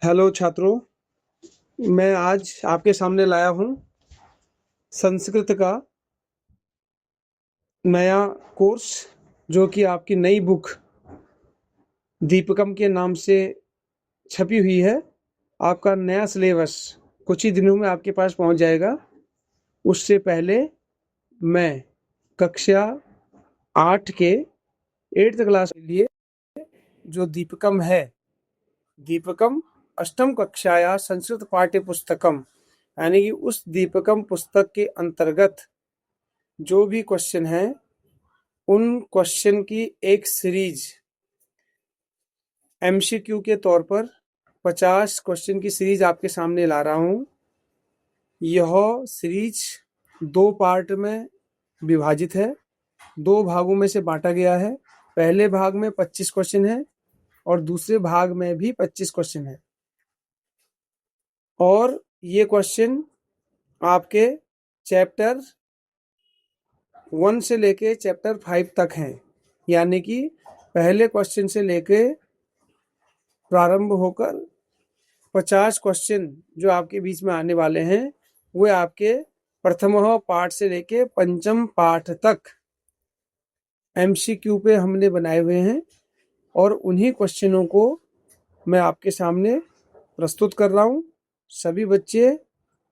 Hello छात्रों, मैं आज आपके सामने लाया हूँ संस्कृत का नया कोर्स, जो कि आपकी नई बुक दीपकम के नाम से छपी हुई है। आपका नया सिलेबस कुछ ही दिनों में आपके पास पहुँच जाएगा। उससे पहले मैं कक्षा 8 के 8th क्लास के लिए जो दीपकम है, दीपकम अष्टम कक्षाया संस्कृत पाठ्य पुस्तकम, यानी कि उस दीपकम पुस्तक के अंतर्गत जो भी क्वेश्चन हैं, उन क्वेश्चन की एक सीरीज एमसीक्यू के तौर पर 50 क्वेश्चन की सीरीज आपके सामने ला रहा हूँ। यह सीरीज 2 पार्ट में विभाजित है, 2 भागों में से बांटा गया है। पहले भाग में 25 क्वेश्चन है और दूसरे भाग में भी 25 क्वेश्चन है। और ये क्वेश्चन आपके चैप्टर 1 से लेके चैप्टर 5 तक हैं, यानी कि पहले क्वेश्चन से लेके प्रारंभ होकर 50 क्वेश्चन जो आपके बीच में आने वाले हैं, वे आपके प्रथम पाठ से लेके पंचम पाठ तक एमसीक्यू पे हमने बनाए हुए हैं। और उन्हीं क्वेश्चनों को मैं आपके सामने प्रस्तुत कर रहा हूँ। सभी बच्चे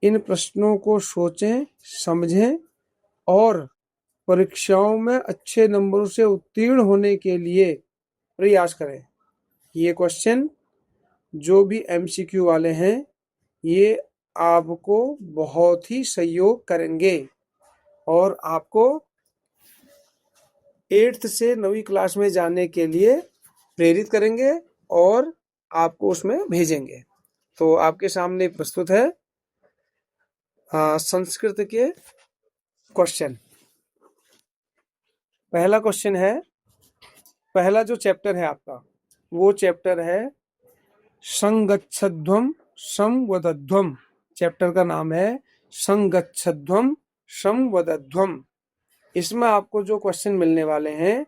इन प्रश्नों को सोचें, समझें और परीक्षाओं में अच्छे नंबरों से उत्तीर्ण होने के लिए प्रयास करें। ये क्वेश्चन जो भी एमसीक्यू वाले हैं, ये आपको बहुत ही सहयोग करेंगे और आपको 8th से 9वीं क्लास में जाने के लिए प्रेरित करेंगे और आपको उसमें भेजेंगे। तो आपके सामने प्रस्तुत है संस्कृत के क्वेश्चन। पहला क्वेश्चन है, पहला जो चैप्टर है आपका, वो चैप्टर है संगच्छध्वम संवदध्वम। चैप्टर का नाम है संगच्छध्वम संवदध्वम। इसमें आपको जो क्वेश्चन मिलने वाले हैं,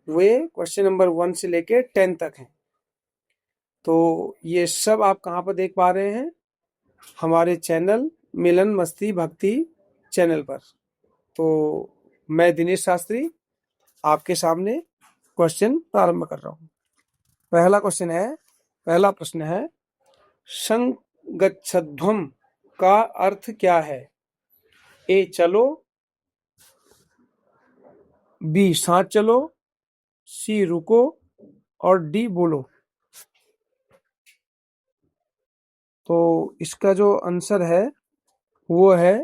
वे क्वेश्चन नंबर 1 से लेके 10 तक हैं। तो ये सब आप कहाँ पर देख पा रहे हैं? हमारे चैनल मिलन मस्ती भक्ति चैनल पर। तो मैं दिनेश शास्त्री आपके सामने क्वेश्चन प्रारंभ कर रहा हूँ। पहला प्रश्न है संगच्छध्वम का अर्थ क्या है? ए चलो, बी साथ चलो, सी रुको और डी बोलो। तो इसका जो आंसर है वो है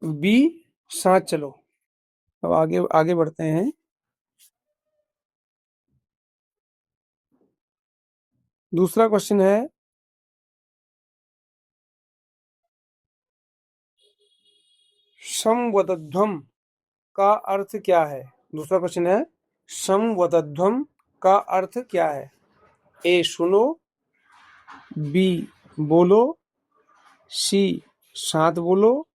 बी साथ चलो। अब आगे आगे बढ़ते हैं। दूसरा क्वेश्चन है संवदध्वम का अर्थ क्या है? दूसरा क्वेश्चन है संवदध्वम का अर्थ क्या है? ए सुनो, बी बोलो, सी साथ बोलो,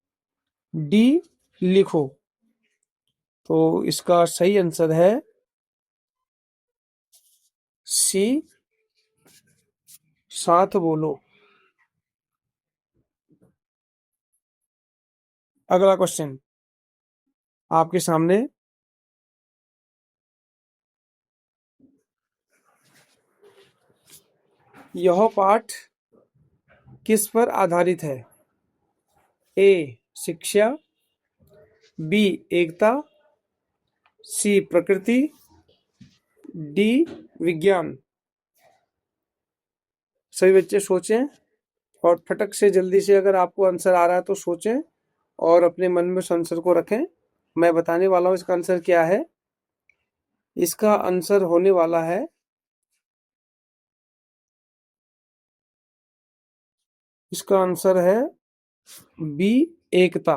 डी लिखो। तो इसका सही आंसर है सी साथ बोलो। अगला क्वेश्चन आपके सामने, यह पाठ किस पर आधारित है? ए शिक्षा, बी एकता, सी प्रकृति, डी विज्ञान। सभी बच्चे सोचें और फटक से जल्दी से, अगर आपको आंसर आ रहा है तो सोचें और अपने मन में उस आंसर को रखें। मैं बताने वाला हूँ इसका आंसर क्या है। इसका आंसर होने वाला है बी एकता।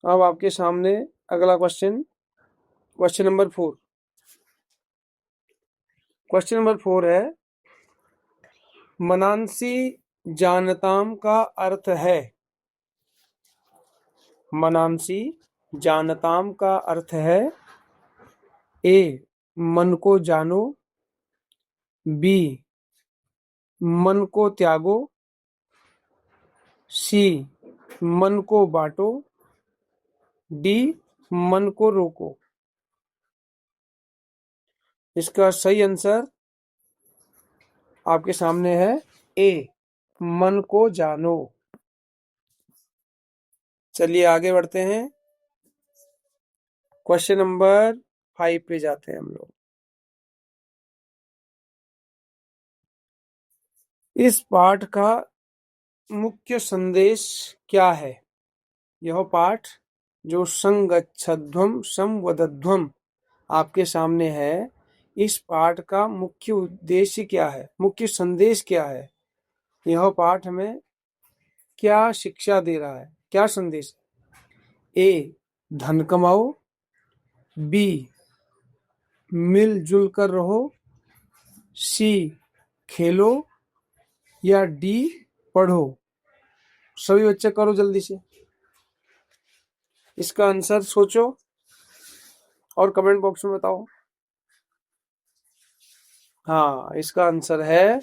अब आपके सामने अगला क्वेश्चन नंबर 4। क्वेश्चन नंबर 4 है मनांसी जानताम का अर्थ है। मनांसी जानताम का अर्थ है ए मन को जानो, बी मन को त्यागो, सी मन को बांटो, डी मन को रोको। इसका सही आंसर आपके सामने है ए मन को जानो। चलिए आगे बढ़ते हैं, क्वेश्चन नंबर 5 पे जाते हैं हम लोग। इस पाठ का मुख्य संदेश क्या है? यह पाठ जो संगच्छध्वम संवदध्वम आपके सामने है, इस पाठ का मुख्य उद्देश्य क्या है, मुख्य संदेश क्या है? यह पाठ हमें क्या शिक्षा दे रहा है, क्या संदेश? ए धन कमाओ, बी मिलजुल कर रहो, सी खेलो, या डी पढ़ो। सभी बच्चे करो जल्दी से, इसका आंसर सोचो और कमेंट बॉक्स में बताओ। हाँ, इसका आंसर है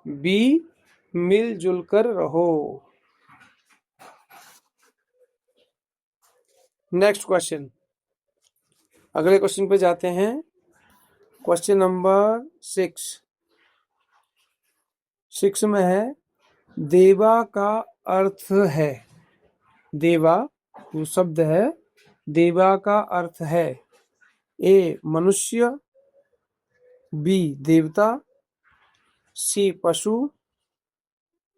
बी मिलजुल कर रहो। नेक्स्ट क्वेश्चन, अगले क्वेश्चन पे जाते हैं। क्वेश्चन नंबर 6 में है देवा का अर्थ है। देवा जो शब्द है, देवा का अर्थ है ए मनुष्य, बी देवता, सी पशु,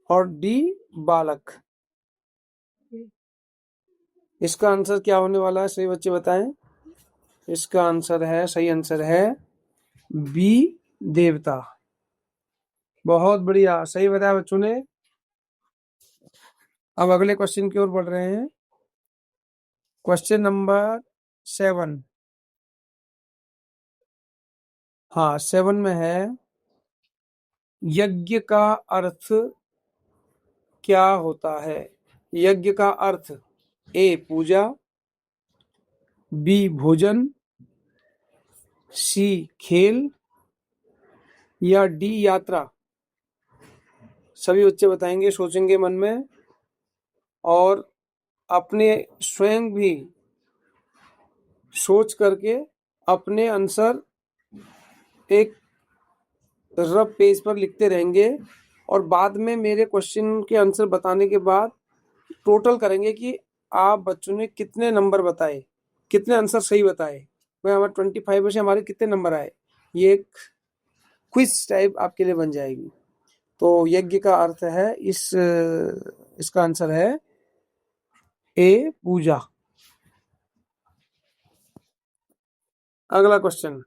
और डी बालक। इसका आंसर क्या होने वाला है, सही बच्चे बताएं। इसका आंसर है, सही आंसर है बी देवता। बहुत बढ़िया, सही बताया बच्चों ने। अब अगले क्वेश्चन की ओर बढ़ रहे हैं। Question number 7। हाँ, 7 में है यज्ञ का अर्थ क्या होता है? यज्ञ का अर्थ ए पूजा, बी भोजन, सी खेल, या डी यात्रा। सभी बच्चे बताएंगे, सोचेंगे मन में और अपने स्वयं भी सोच करके अपने आंसर एक रफ पेज पर लिखते रहेंगे, और बाद में मेरे क्वेश्चन के आंसर बताने के बाद टोटल करेंगे कि आप बच्चों ने कितने नंबर बताए, कितने आंसर सही बताए, वह हमारे 25 में से हमारे कितने नंबर आए। ये एक क्विज टाइप आपके लिए बन जाएगी। तो यज्ञ का अर्थ है इसका आंसर है ए पूजा। अगला क्वेश्चन,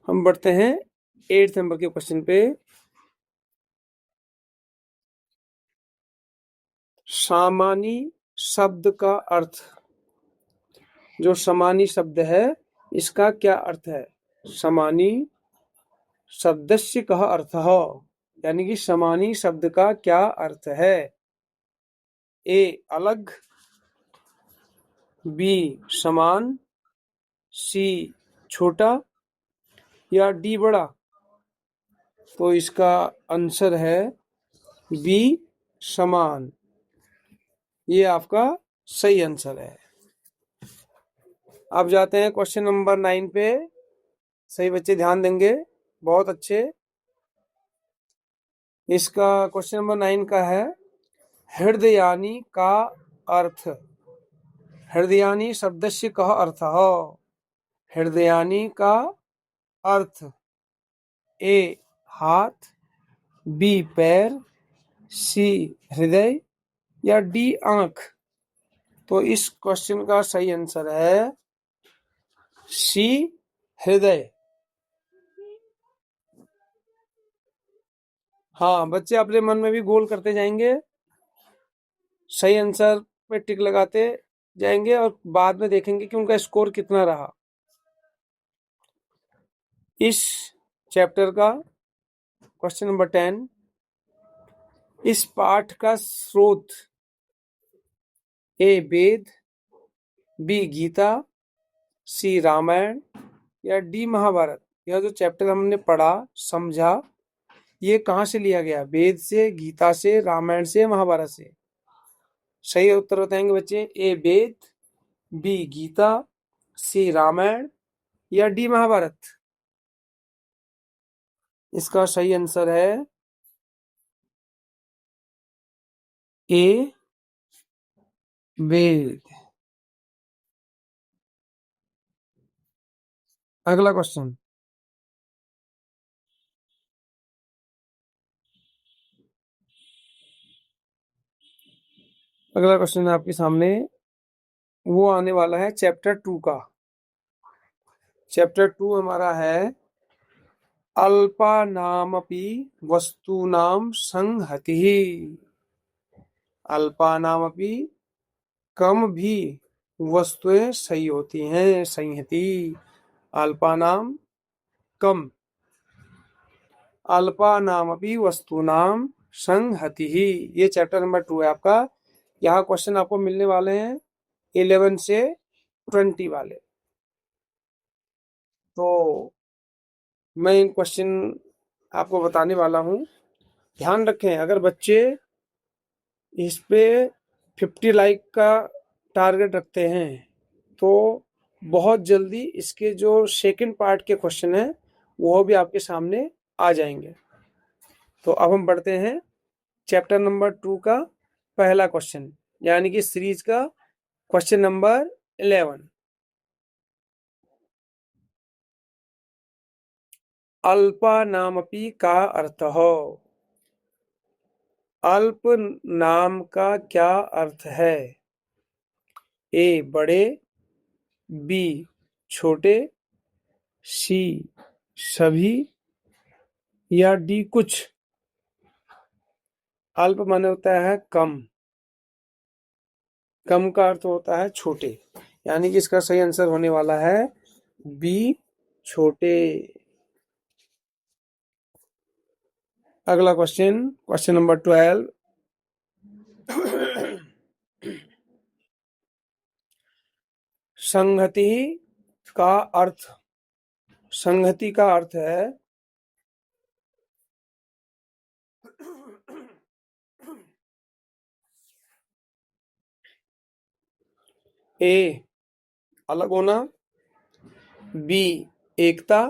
हम बढ़ते हैं 8 नंबर के क्वेश्चन पे। सामानी शब्द का अर्थ, जो समानी शब्द है इसका क्या अर्थ है? समानी शब्दस्य कः अर्थः, यानी कि समानी शब्द का क्या अर्थ है? ए अलग, बी समान, सी छोटा, या डी बड़ा। तो इसका आंसर है बी समान। ये आपका सही आंसर है। अब जाते हैं क्वेश्चन नंबर 9 पे। सही बच्चे ध्यान देंगे, बहुत अच्छे। इसका क्वेश्चन नंबर 9 का है हृदयानी का अर्थ। हृदयानी शब्दस्य कः अर्थः। हृदयानी का अर्थ ए हाथ, बी पैर, सी हृदय, या डी आंख। तो इस क्वेश्चन का सही आंसर है सी हृदय। हाँ, बच्चे अपने मन में भी गोल करते जाएंगे, सही आंसर पे टिक लगाते जाएंगे और बाद में देखेंगे कि उनका स्कोर कितना रहा। इस चैप्टर का क्वेश्चन नंबर 10, इस पाठ का स्रोत ए वेद, बी गीता, सी रामायण या डी महाभारत। यह जो चैप्टर हमने पढ़ा समझा, ये कहाँ से लिया गया? वेद से, गीता से, रामायण से, महाभारत से। सही उत्तर बताएंगे बच्चे। ए वेद, बी गीता, सी रामायण या डी महाभारत। इसका सही आंसर है ए वेद। अगला क्वेश्चन, अगला क्वेश्चन आपके सामने वो आने वाला है चैप्टर 2 का। चैप्टर 2 हमारा है अल्पानामपि वस्तूनां संहतिः। अल्पानामपि, कम भी वस्तुएं सही होती हैं, संहति। अल्पानाम कम, अल्पानामपि वस्तूनां संहतिः। ये चैप्टर नंबर 2 है आपका। यहाँ क्वेश्चन आपको मिलने वाले हैं 11 से 20 वाले। तो मैं इन क्वेश्चन आपको बताने वाला हूँ। ध्यान रखें, अगर बच्चे इस पे 50 लाइक का टारगेट रखते हैं तो बहुत जल्दी इसके जो सेकंड पार्ट के क्वेश्चन हैं वो भी आपके सामने आ जाएंगे। तो अब हम बढ़ते हैं चैप्टर नंबर 2 का पहला क्वेश्चन, यानी कि सीरीज का क्वेश्चन नंबर 11। अल्पानामपि का अर्थ हो। अल्प नाम का क्या अर्थ है? ए बड़े, बी छोटे, सी सभी या डी कुछ। अल्प माने होता है कम, कम का अर्थ होता है छोटे, यानी कि इसका सही आंसर होने वाला है बी छोटे। अगला क्वेश्चन, क्वेश्चन नंबर 12। संहति का अर्थ, संहति का अर्थ है ए अलग होना, बी एकता,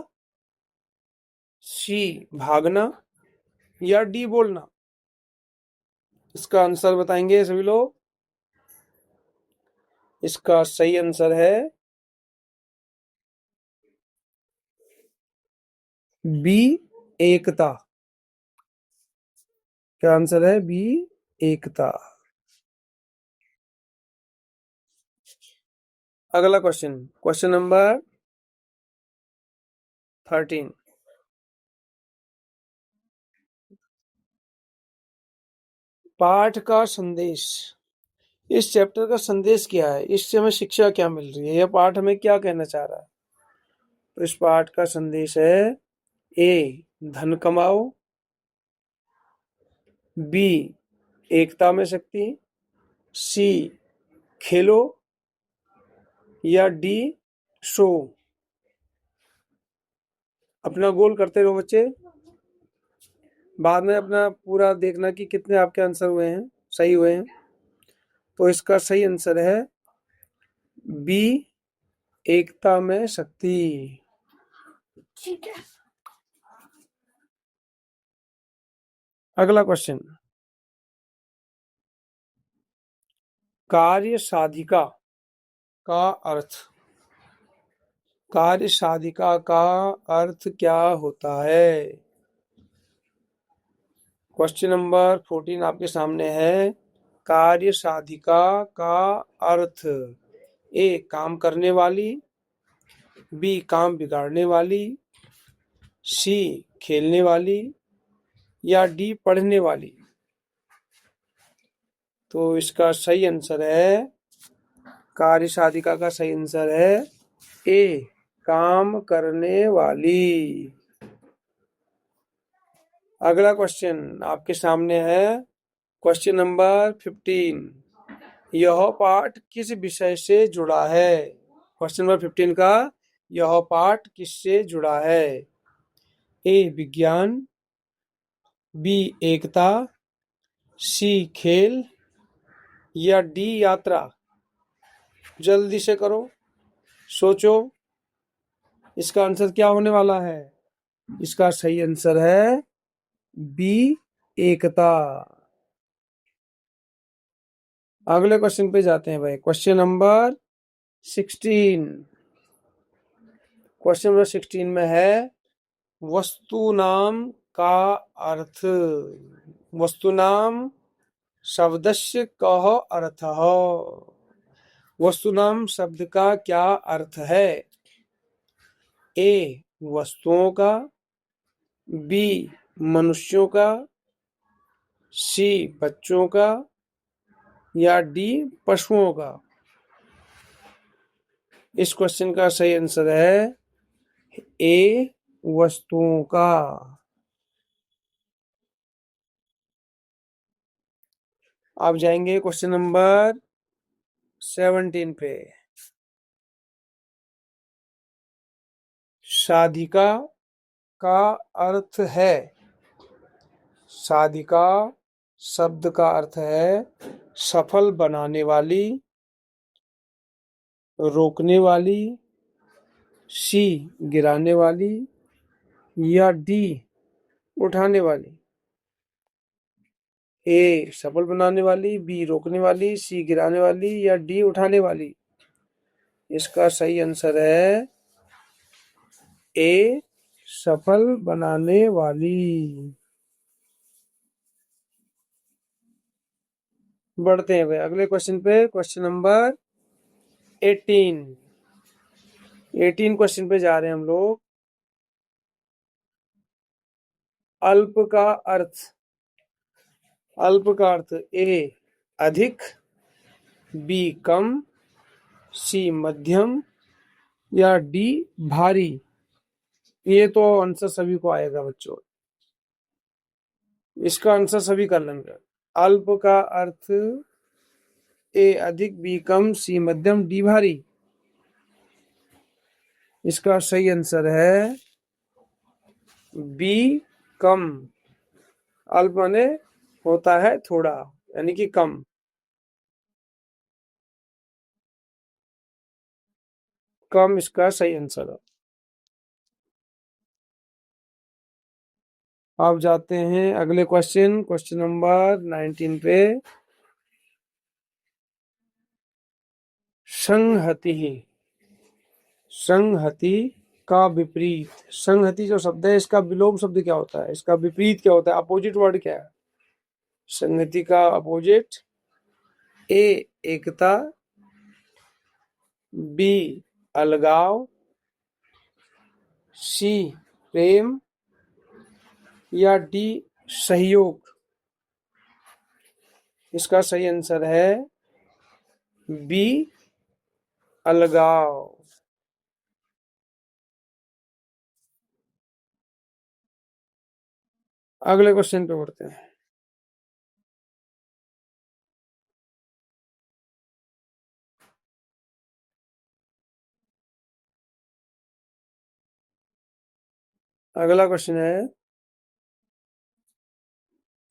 सी भागना या डी बोलना। इसका आंसर बताएंगे सभी लोग। इसका सही आंसर है बी एकता। क्या आंसर है? बी एकता। अगला क्वेश्चन, क्वेश्चन नंबर 13। पाठ का संदेश। इस चैप्टर का संदेश क्या है? इससे हमें शिक्षा क्या मिल रही है? यह पाठ हमें क्या कहना चाह रहा है? तो इस पाठ का संदेश है ए धन कमाओ, बी एकता में शक्ति, सी खेलो या डी शो। अपना गोल करते रहो बच्चे, बाद में अपना पूरा देखना कि कितने आपके आंसर हुए हैं, सही हुए हैं। तो इसका सही आंसर है बी एकता में शक्ति। ठीक है। अगला क्वेश्चन, कार्य साधिका का अर्थ। कार्य साधिका का अर्थ क्या होता है? क्वेश्चन नंबर 14 आपके सामने है। कार्य साधिका का अर्थ ए काम करने वाली, बी काम बिगाड़ने वाली, सी खेलने वाली या डी पढ़ने वाली। तो इसका सही आंसर है, कार्य साधिका का सही आंसर है ए काम करने वाली। अगला क्वेश्चन आपके सामने है क्वेश्चन नंबर 15। यह पाठ किस विषय से जुड़ा है? क्वेश्चन नंबर 15 का यह पाठ किससे जुड़ा है? ए विज्ञान, बी एकता, सी खेल या डी यात्रा। जल्दी से करो, सोचो, इसका आंसर क्या होने वाला है? इसका सही आंसर है बी एकता। अगले क्वेश्चन पे जाते हैं भाई। Question number 16। क्वेश्चन नंबर 16 में है वस्तु नाम का अर्थ। वस्तु नाम शब्दस्य कः अर्थः। वस्तु नाम शब्द का क्या अर्थ है? ए वस्तुओं का, बी मनुष्यों का, सी बच्चों का या डी पशुओं का। इस क्वेश्चन का सही आंसर है ए वस्तुओं का। आप जाएंगे क्वेश्चन नंबर 17 पे। साधिका का अर्थ है। साधिका शब्द का अर्थ है सफल बनाने वाली, रोकने वाली, सी गिराने वाली या डी उठाने वाली। ए सफल बनाने वाली, बी रोकने वाली, सी गिराने वाली या डी उठाने वाली। इसका सही आंसर है ए सफल बनाने वाली। बढ़ते हैं भाई अगले क्वेश्चन पे। Question number 18। 18 क्वेश्चन पे जा रहे हैं हम लोग। अल्प का अर्थ। अल्प का अर्थ ए अधिक, बी कम, सी मध्यम या डी भारी। ये तो आंसर सभी को आएगा बच्चों, इसका आंसर सभी कर लेंगे। अल्प का अर्थ ए अधिक, बी कम, सी मध्यम, डी भारी। इसका सही आंसर है बी कम। अल्प माने होता है थोड़ा, यानी कि कम। कम इसका सही आंसर है। अब जाते हैं अगले क्वेश्चन। क्वेश्चन नंबर 19 पे। संहति। संहति का विपरीत। संहति जो शब्द है इसका विलोम शब्द क्या होता है? इसका विपरीत क्या होता है? अपोजिट वर्ड क्या है संहति का? अपोजिट ए एकता, बी अलगाव, सी प्रेम या डी सहयोग। इसका सही आंसर है बी अलगाव। अगले क्वेश्चन पे बढ़ते हैं। अगला क्वेश्चन है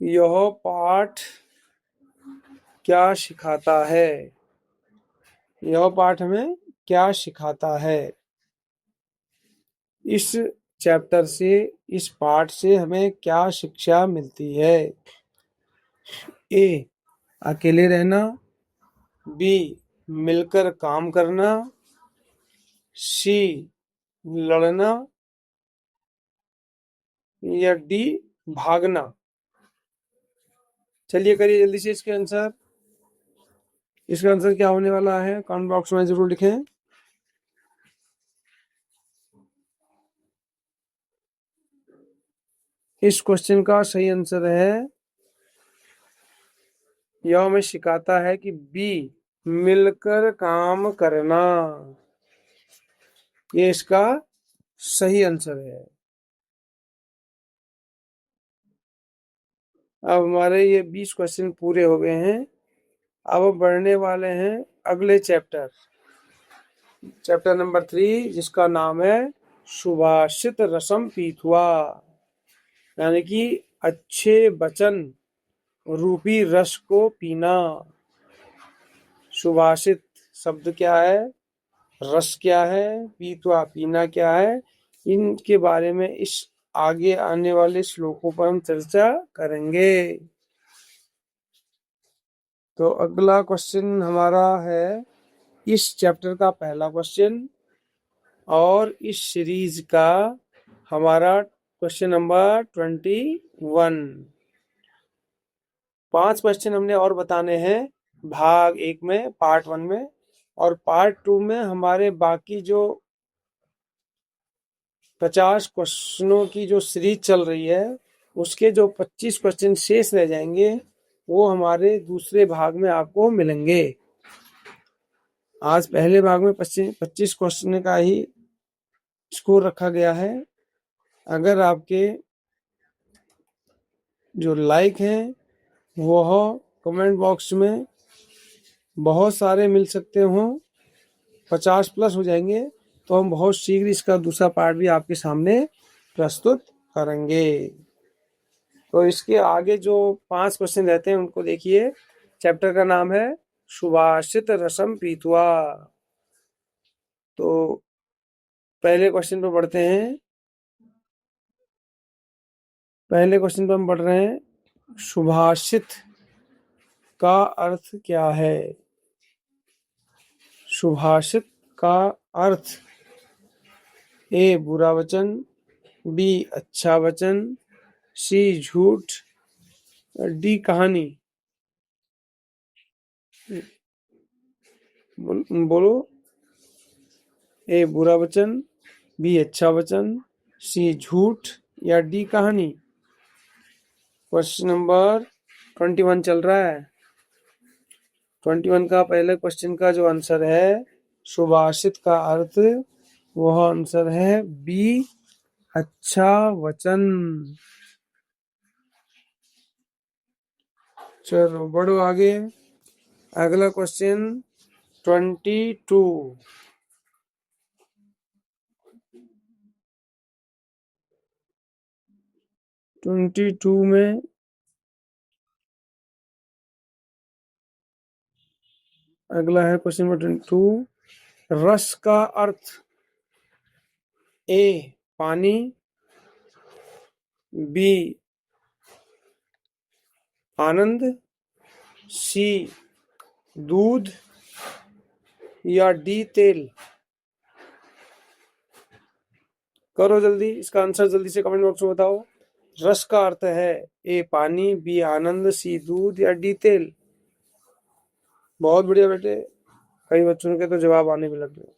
यह पाठ क्या सिखाता है? यह पाठ हमें क्या सिखाता है? इस चैप्टर से, इस पाठ से हमें क्या शिक्षा मिलती है? ए अकेले रहना, बी मिलकर काम करना, सी लड़ना या डी भागना। चलिए करिए जल्दी से इसके आंसर। इसका आंसर क्या होने वाला है कमेंट बॉक्स में जरूर लिखें। इस क्वेश्चन का सही आंसर है, यह हमें सिखाता है कि बी मिलकर काम करना। ये इसका सही आंसर है। अब हमारे ये 20 क्वेश्चन पूरे हो गए हैं। अब हम बढ़ने वाले हैं अगले चैप्टर नंबर 3, जिसका नाम है सुभाषित रसम पीतुआ, यानी कि अच्छे वचन रूपी रस को पीना। सुभाषित शब्द क्या है, रस क्या है, पीतुआ पीना क्या है, इनके बारे में इस आगे आने वाले श्लोकों पर हम चर्चा करेंगे। तो अगला क्वेश्चन हमारा है इस चैप्टर का पहला क्वेश्चन और इस सीरीज का हमारा क्वेश्चन नंबर 21। 5 क्वेश्चन हमने और बताने हैं भाग 1 में, पार्ट 1 में, और पार्ट 2 में हमारे बाकी जो 50 क्वेश्चनों की जो सीरीज चल रही है उसके जो 25 क्वेश्चन शेष रह जाएंगे वो हमारे दूसरे भाग में आपको मिलेंगे। आज पहले भाग में 25 क्वेश्चन का ही स्कोर रखा गया है। अगर आपके जो लाइक हैं वह कमेंट बॉक्स में बहुत सारे मिल सकते हो, 50 प्लस हो जाएंगे तो हम बहुत शीघ्र इसका दूसरा पार्ट भी आपके सामने प्रस्तुत करेंगे। तो इसके आगे जो 5 क्वेश्चन रहते हैं उनको देखिए। चैप्टर का नाम है सुभाषित रसम पीतुआ। तो पहले क्वेश्चन पे बढ़ते हैं। पहले क्वेश्चन पे हम पढ़ रहे हैं सुभाषित का अर्थ क्या है। सुभाषित का अर्थ ए बुरा वचन, बी अच्छा वचन, सी झूठ, डी कहानी। बोलो। ए बुरा वचन, बी अच्छा वचन, सी झूठ या डी कहानी। क्वेश्चन नंबर 21 चल रहा है। 21 का पहले क्वेश्चन का जो आंसर है सुभाषित का अर्थ, वह आंसर है बी अच्छा वचन। चलो बढ़ो आगे। अगला क्वेश्चन 22। 22 में अगला है क्वेश्चन नंबर 22। रस का अर्थ ए पानी, बी आनंद, सी दूध या डी तेल। करो जल्दी, इसका आंसर जल्दी से कमेंट बॉक्स में बताओ। रस का अर्थ है ए पानी, बी आनंद, सी दूध या डी तेल। बहुत बढ़िया बेटे, कई बच्चों के तो जवाब आने भी लग गए।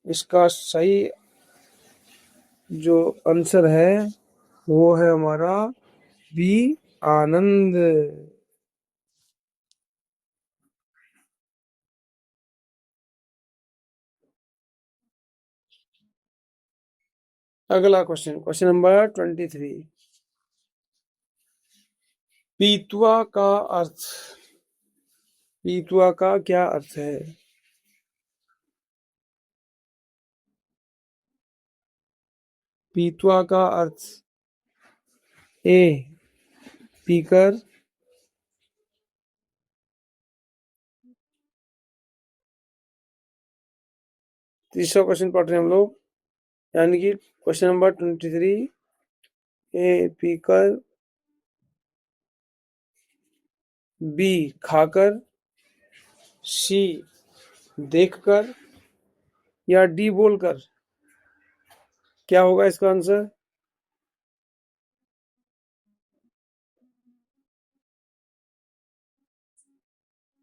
इसका सही जो आंसर है वो है हमारा बी आनंद। अगला क्वेश्चन, क्वेश्चन नंबर 23। पीतुआ का अर्थ, पीतुआ का क्या अर्थ है। पीतुआ का अर्थ ए पीकर, तीसरा क्वेश्चन पढ़ रहे हैं हम लोग, यानी कि क्वेश्चन नंबर 23। ए पीकर, बी खाकर, सी देखकर या डी बोलकर। क्या होगा इसका आंसर।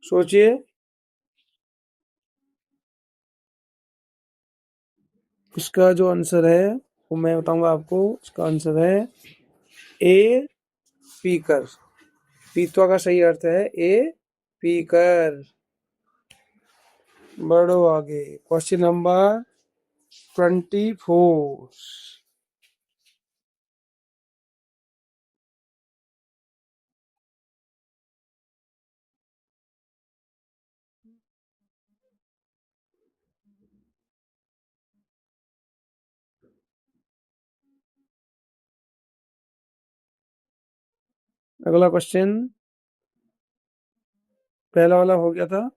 सोचिए। इसका जो आंसर है वो मैं बताऊंगा आपको। इसका आंसर है ए पीकर। पीतुआ का सही अर्थ है ए पीकर। बढ़ो आगे, क्वेश्चन नंबर 24। अगला क्वेश्चन, पहला वाला हो गया था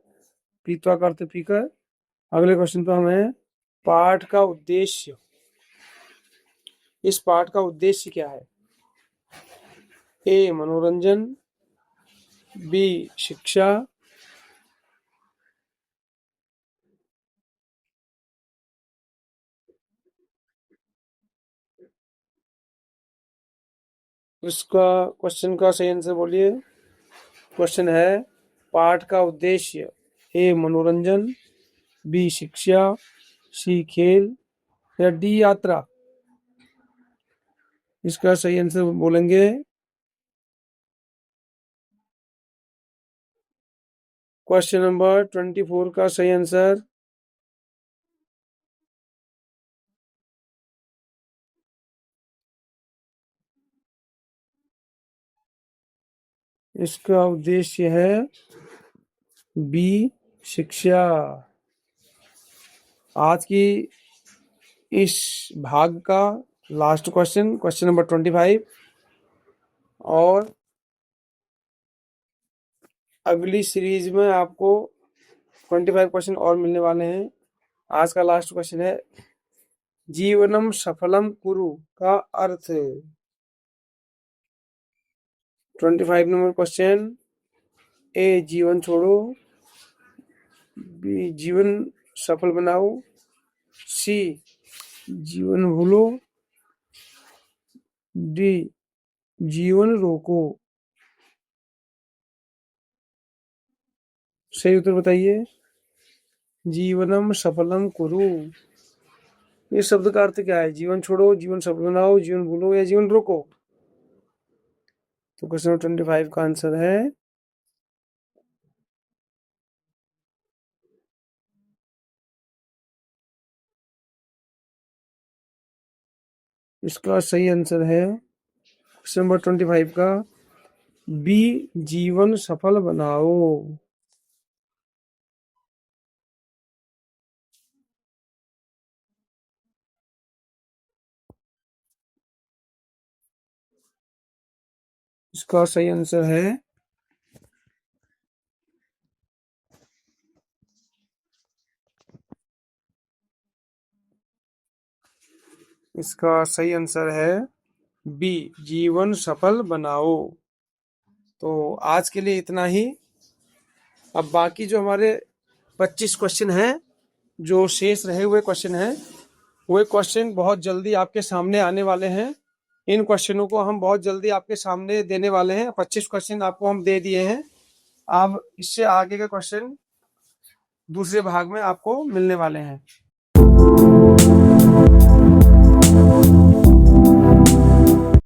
पीतवा का अर्थ पीकर। अगले क्वेश्चन पर हमें पाठ का उद्देश्य, इस पाठ का उद्देश्य क्या है? ए मनोरंजन, बी शिक्षा, इसका क्वेश्चन का सही आंसर बोलिए। क्वेश्चन है पाठ का उद्देश्य, ए मनोरंजन, बी शिक्षा, सी खेल या डी यात्रा। इसका सही आंसर बोलेंगे क्वेश्चन नंबर 24 का सही आंसर इसका उद्देश्य है बी शिक्षा। आज की इस भाग का लास्ट क्वेश्चन, क्वेश्चन नंबर 25, और अगली सीरीज में आपको 25 क्वेश्चन और मिलने वाले हैं। आज का लास्ट क्वेश्चन है जीवनम सफलम कुरु का अर्थ। 25 नंबर क्वेश्चन, ए जीवन छोड़ो, बी जीवन सफल बनाओ, सी जीवन भूलो, डी जीवन रोको। सही उत्तर बताइए। जीवनम सफलम कुरु, ये शब्द का अर्थ क्या है? जीवन छोड़ो, जीवन सफल बनाओ, जीवन भूलो या जीवन रोको। तो क्वेश्चन 25 का आंसर है इसका सही आंसर है क्वेश्चन नंबर 25 का बी जीवन सफल बनाओ। इसका सही आंसर है इसका सही आंसर है बी जीवन सफल बनाओ। तो आज के लिए इतना ही। अब बाकी जो हमारे 25 क्वेश्चन हैं, जो शेष रहे हुए क्वेश्चन हैं, वे क्वेश्चन बहुत जल्दी आपके सामने आने वाले हैं। इन क्वेश्चनों को हम बहुत जल्दी आपके सामने देने वाले हैं। 25 क्वेश्चन आपको हम दे दिए हैं। अब इससे आगे के क्वेश्चन दूसरे भाग में आपको मिलने वाले हैं।